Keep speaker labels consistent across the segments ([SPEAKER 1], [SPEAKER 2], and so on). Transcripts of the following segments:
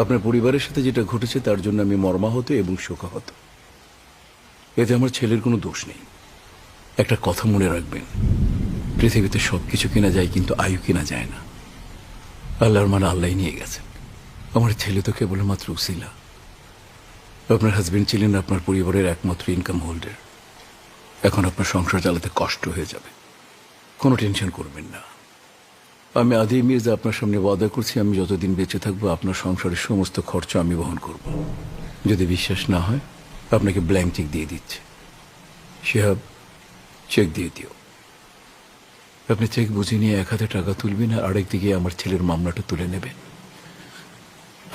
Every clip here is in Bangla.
[SPEAKER 1] আপনার পরিবারের সাথে যেটা ঘটেছে তার জন্য আমি মর্মাহত এবং শোকাহত। এতে আমার ছেলের কোনো দোষ নেই। একটা কথা মনে রাখবেন, পৃথিবীতে সবকিছু কেনা যায় কিন্তু আয়ু কেনা যায় না। আল্লাহর মাল আল্লাহ নিয়ে গেছেন। আমার ছেলে তো কেবলমাত্র উসিলা। আপনার হাজবেন্ড ছিলেন আপনার পরিবারের একমাত্র ইনকাম হোল্ডার। এখন আপনার সংসার চালাতে কষ্ট হয়ে যাবে, কোনো টেনশন করবেন না। আমি আদি মির্জা আপনার সামনে ওয়াদা করছি, আমি যতদিন বেঁচে থাকবো আপনার সংসারের সমস্ত খরচ আমি বহন করব। যদি বিশ্বাস না হয় আপনাকে ব্ল্যাঙ্ক চেক দিয়ে দিচ্ছে, শিহাব চেক দিয়ে দিও। আপনি চেক বুঝে নিয়ে 1 হাতে টাকা তুলবেন আর আরেক দিকে আমার ছেলের মামলাটা তুলে নেবেন।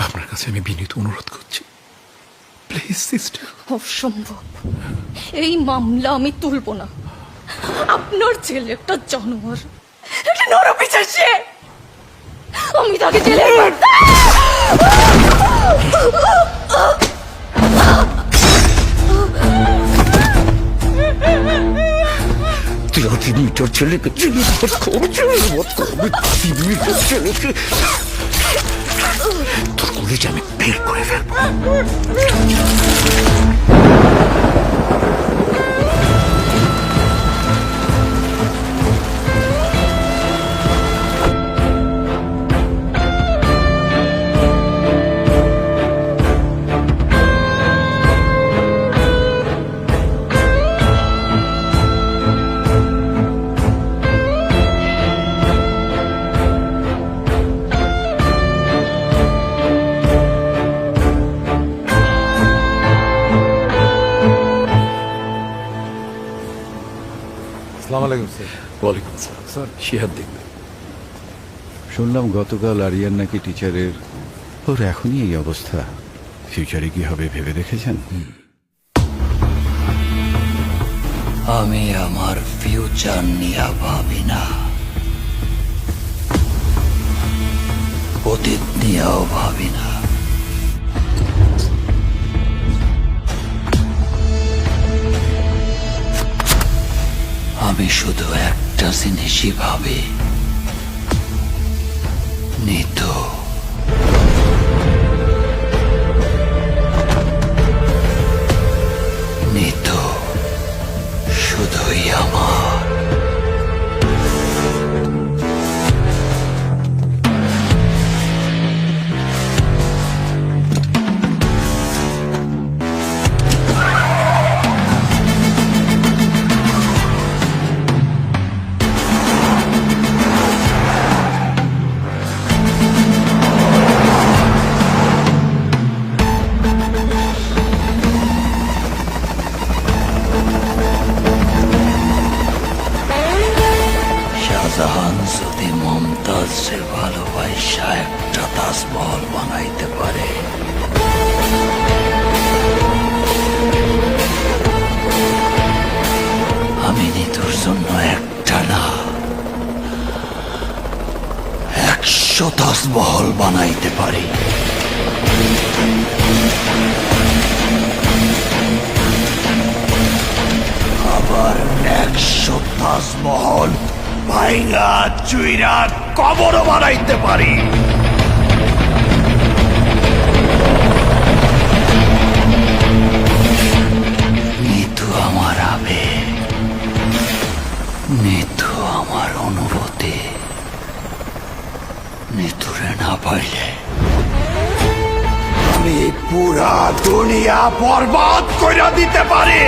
[SPEAKER 1] আপনার কাছে আমি বিনীত অনুরোধ করছি, প্লিজ সিস্টার।
[SPEAKER 2] অসম্ভব, এই মামলা আমি তুলব না। আপনার ছেলে একটা জানোয়ার, একটা নরপিশাচে। আমি তাকে জেলে
[SPEAKER 1] তুই 3 মিটার ছেলেকে ছেলেকে তোর কলেজে আমি বের করে ফেলবো।
[SPEAKER 3] আসসালামু আলাইকুম স্যার।
[SPEAKER 1] ওয়ালাইকুম আসসালাম। স্যার শিহাব দেখবে।
[SPEAKER 4] শুনলাম গতকাল আরিয়ান নাকি টিচারের, ওর এখনই এই অবস্থা। ফিউচারে কি হবে ভেবে দেখেছেন?
[SPEAKER 5] আমি আমার ফিউচার নিয়ে ভাবি না, অতীত নিয়েও ভাবি না। আমি শুধু একটা জিনিসই ভাবি, নিতু। নিতু শুধুই আমার। শাহজাহান যদি মমতাজে ভালোবাসা একটা তাজমহল বানাইতে পারে, আমি নিতুর জন্য একটা না 100 তাজমহল বানাইতে পারি। আবার 100 তাজমহল ভাইঙ্গা চুইরা কবরও বানাইতে পারি। নিতু আমার আবেগ, নিতু আমার অনুভূতি। নিতুরে না পাইলে আমি পুরা দুনিয়া বরবাদ কইরা দিতে পারি।